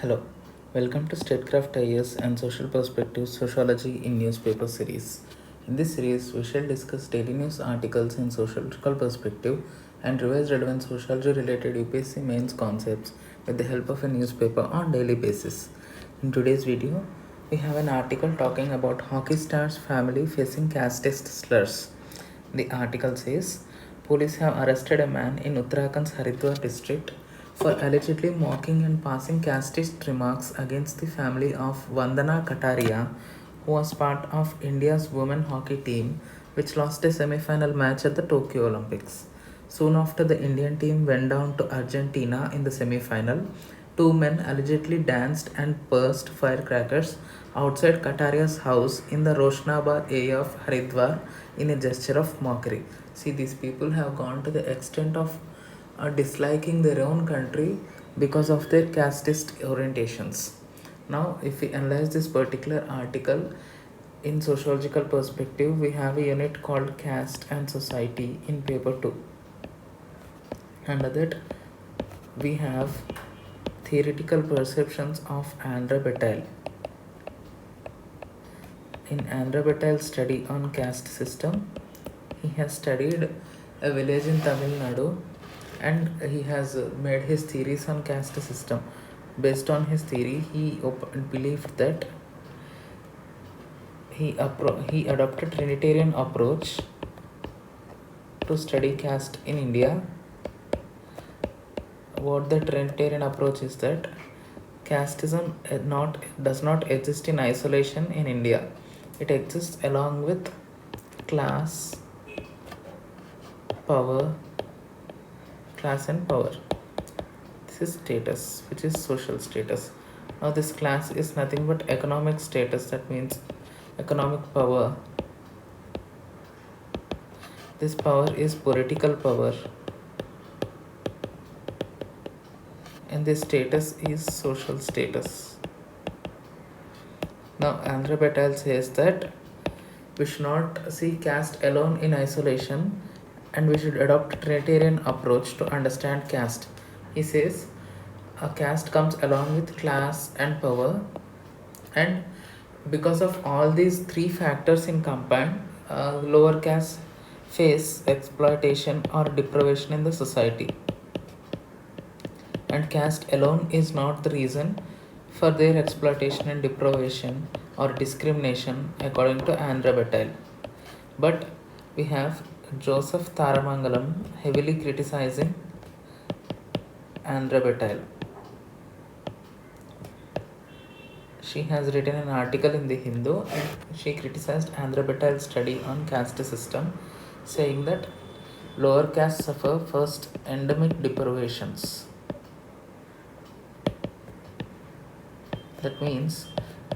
Hello, welcome to Statecraft Ideas and Social Perspectives Sociology in Newspaper series. In this series, we shall discuss daily news articles in sociological perspective and revise relevant sociology related UPSC mains concepts with the help of a newspaper on daily basis. In today's video, we have an article talking about hockey star's family facing casteist slurs. The article says police have arrested a man in Uttarakhand's Haridwar district for allegedly mocking and passing casteist remarks against the family of Vandana Kataria, who was part of India's women hockey team, which lost a semi-final match at the Tokyo Olympics. Soon after the Indian team went down to Argentina in the semi-final, two men allegedly danced and burst firecrackers outside Kataria's house in the Roshnabad area of Haridwar in a gesture of mockery. See, these people have gone to the extent of disliking their own country because of their casteist orientations. Now, if we analyze this particular article in sociological perspective, we have a unit called caste and society in paper 2. Under that, we have theoretical perceptions of Andhra Patel. In Andhra Patel's study on caste system, he has studied a village in Tamil Nadu and he has made his theories on caste system. Based on his theory, he believed that he adopted Trinitarian approach to study caste in India. What the Trinitarian approach is that casteism does not exist in isolation in India. It exists along with class, power, class and power. This is status, which is social status. Now, this class is nothing but economic status, that means economic power. This power is political power, and this status is social status. Now, Andhra Patel says that we should not see caste alone in isolation and we should adopt Trinitarian approach to understand caste. He says a caste comes along with class and power, and because of all these three factors in combined, lower caste face exploitation or deprivation in the society, and caste alone is not the reason for their exploitation and deprivation or discrimination according to Andhra Patel. But we have Joseph Taramangalam heavily criticizing Andhra Patel. She has written an article in the Hindu and she criticized Andhra Patel's study on caste system, saying that lower caste suffer first endemic deprivations. That means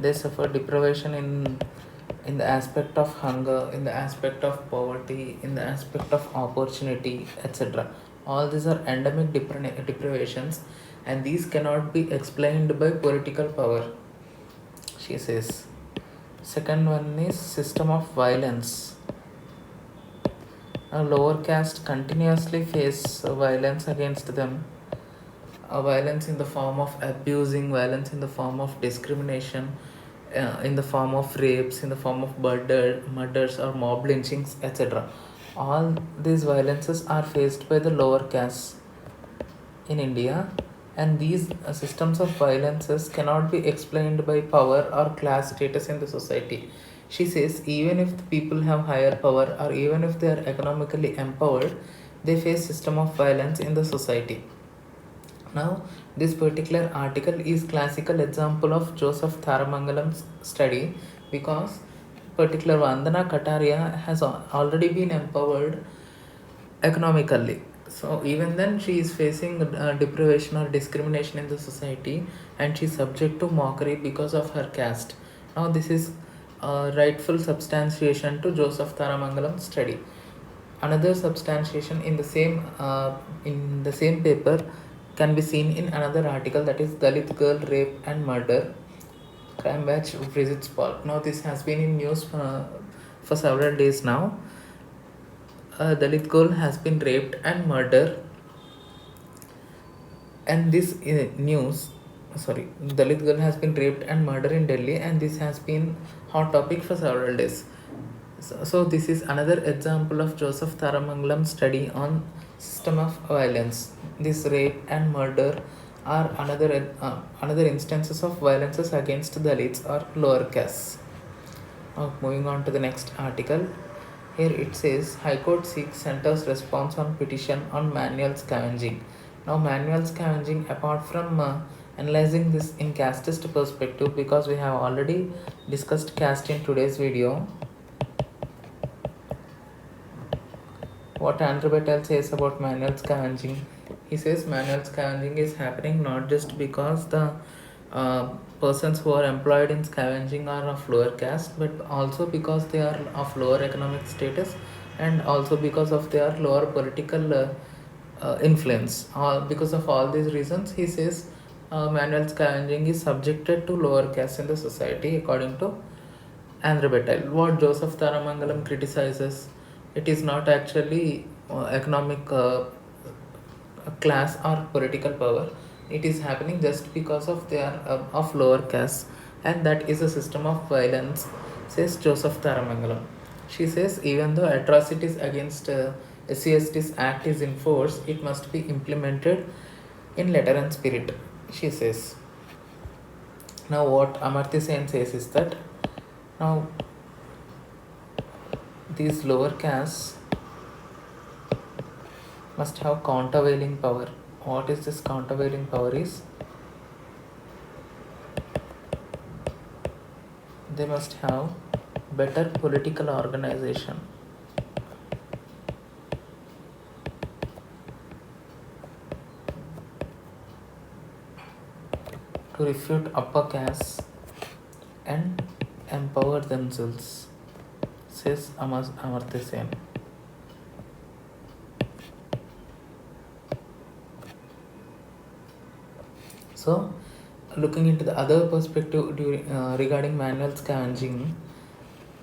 they suffer deprivation in the aspect of hunger, in the aspect of poverty, in the aspect of opportunity, etc. All these are endemic deprivations, and these cannot be explained by political power, she says. Second one is system of violence. A lower caste continuously face violence against them, violence in the form of abusing, violence in the form of discrimination, in the form of rapes, in the form of murders or mob lynchings, etc. All these violences are faced by the lower castes in India, and these systems of violences cannot be explained by power or class status in the society. She says even if the people have higher power or even if they are economically empowered, they face system of violence in the society. Now, this particular article is classical example of Joseph Tharamangalam's study because particular Vandana Kataria has already been empowered economically. So even then she is facing deprivation or discrimination in the society, and she is subject to mockery because of her caste. Now this is rightful substantiation to Joseph Tharamangalam's study. Another substantiation in the same paper can be seen in another article, that is Dalit girl rape and murder. Crime batch visits Paul. Now this has been in news for several days now. A Dalit girl has been raped and murdered, and this news Dalit girl has been raped and murdered in Delhi, and this has been hot topic for several days. So this is another example of Joseph Tharamangalam's study on system of violence. This rape and murder are another instances of violences against Dalits or lower castes. Now moving on to the next article. Here it says High Court seeks center's response on petition on manual scavenging. Now manual scavenging, apart from analyzing this in casteist perspective, because we have already discussed caste in today's video, what Andrew Patel says about manual scavenging. He says manual scavenging is happening not just because the persons who are employed in scavenging are of lower caste, but also because they are of lower economic status, and also because of their lower political influence. Because of all these reasons, he says manual scavenging is subjected to lower caste in the society, according to Andrew Patel. What Joseph Tharamangalam criticizes, it is not actually economic class or political power. It is happening just because of they are of lower caste, and that is a system of violence, says Joseph Tharamangalam. She says even though atrocities against SCST's Act is in force, it must be implemented in letter and spirit. She says. Now, what Amartya Sen says is that now these lower castes must have countervailing power. What is this countervailing power is? They must have better political organization. To refute upper castes and empower themselves, says Amartya Sen. So, looking into the other perspective regarding manual scavenging,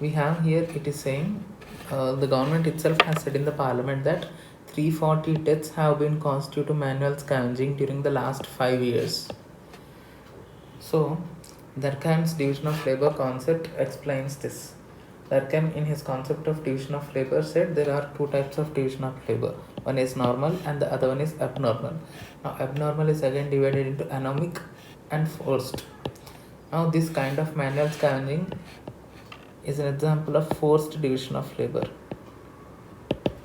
we have here it is saying the government itself has said in the parliament that 340 deaths have been caused due to manual scavenging during the last 5 years. So, Durkheim's division of labor concept explains this. Durkheim, in his concept of division of labor, said there are two types of division of labor. One is normal and the other one is abnormal. Now, abnormal is again divided into anomic and forced. Now, this kind of manual scavenging is an example of forced division of labor.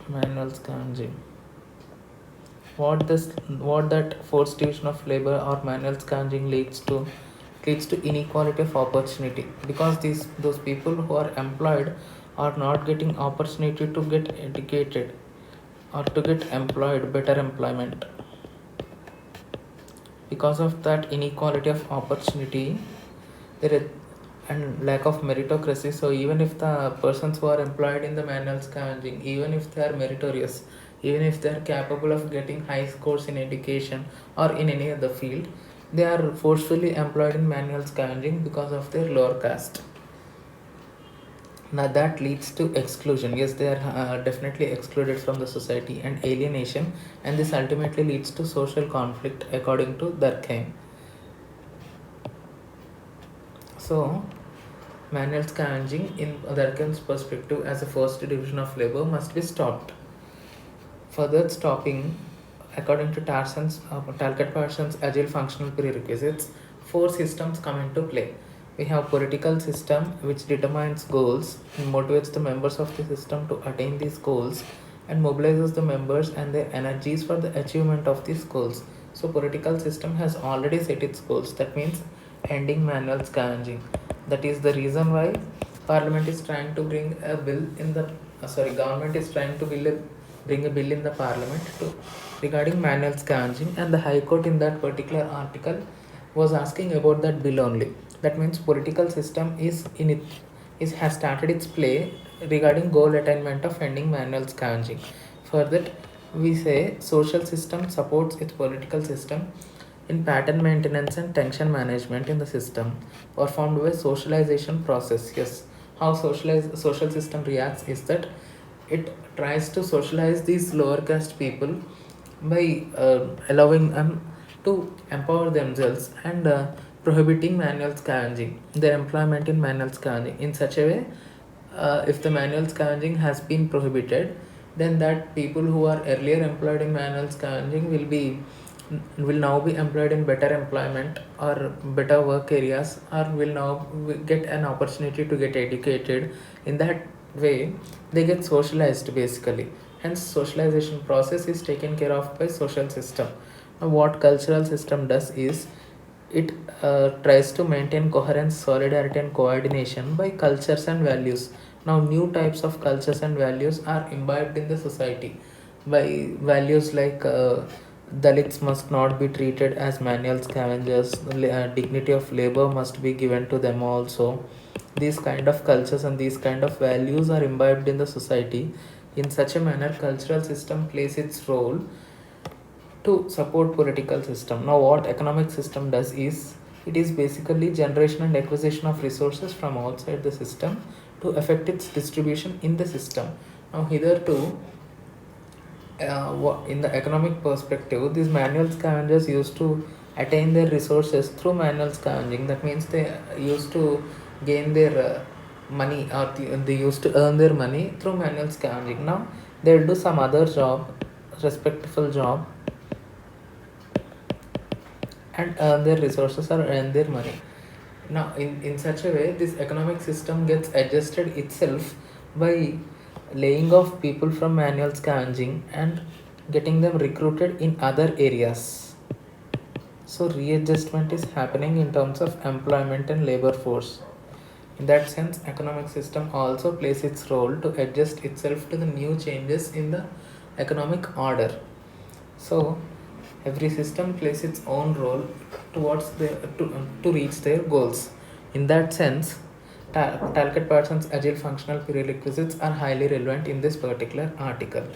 Manual scavenging. What that forced division of labor or manual scavenging leads to inequality of opportunity, because those people who are employed are not getting opportunity to get educated or to get employed, better employment. Because of that inequality of opportunity, there is and lack of meritocracy. So even if the persons who are employed in the manual scavenging, even if they are meritorious, even if they are capable of getting high scores in education or in any other field, they are forcefully employed in manual scavenging because of their lower caste. Now that leads to exclusion. Yes, they are definitely excluded from the society and alienation, and this ultimately leads to social conflict, according to Durkheim. So, manual scavenging, in Durkheim's perspective, as a first division of labor, must be stopped. Further stopping, according to Talcott Parsons' agile functional prerequisites, four systems come into play. We have political system, which determines goals and motivates the members of the system to attain these goals, and mobilizes the members and their energies for the achievement of these goals. So political system has already set its goals. That means ending manual scavenging. That is the reason why Parliament is trying to bring a bill in the government is trying to bring a bill in the Parliament regarding manual scavenging, and the High Court in that particular article was asking about that bill only. That means political system has started its play regarding goal attainment of ending manual scavenging. For that, we say social system supports its political system in pattern maintenance and tension management in the system, performed by socialization process. Yes, how social system reacts is that it tries to socialize these lower caste people by allowing them to empower themselves and prohibiting manual scavenging, their employment in manual scavenging in such a way. If the manual scavenging has been prohibited, then that people who are earlier employed in manual scavenging will now be employed in better employment or better work areas, or will now get an opportunity to get educated. In that way they get socialized basically, hence socialization process is taken care of by social system. Now what cultural system does is it tries to maintain coherence, solidarity and coordination by cultures and values. Now new types of cultures and values are imbibed in the society by values like Dalits must not be treated as manual scavengers, dignity of labor must be given to them also. These kind of cultures and these kind of values are imbibed in the society. In such a manner cultural system plays its role to support political system. Now what economic system does is it is basically generation and acquisition of resources from outside the system to affect its distribution in the system. Now hitherto in the economic perspective, these manual scavengers used to attain their resources through manual scavenging. That means they used to gain their money, or they used to earn their money through manual scavenging. Now they'll do some other job, respectful job, and earn their resources or earn their money. Now in such a way this economic system gets adjusted itself by laying off people from manual scavenging and getting them recruited in other areas. So readjustment is happening in terms of employment and labor force. In that sense economic system also plays its role to adjust itself to the new changes in the economic order. So every system plays its own role towards to reach their goals. In that sense, Talcott Parsons' agile functional prerequisites are highly relevant in this particular article.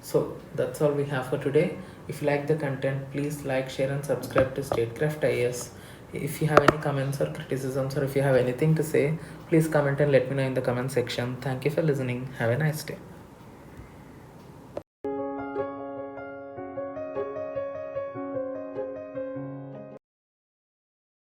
So that's all we have for today. If you like the content, please like, share, and subscribe to Statecraft IS. If you have any comments or criticisms, or if you have anything to say, please comment and let me know in the comment section. Thank you for listening. Have a nice day.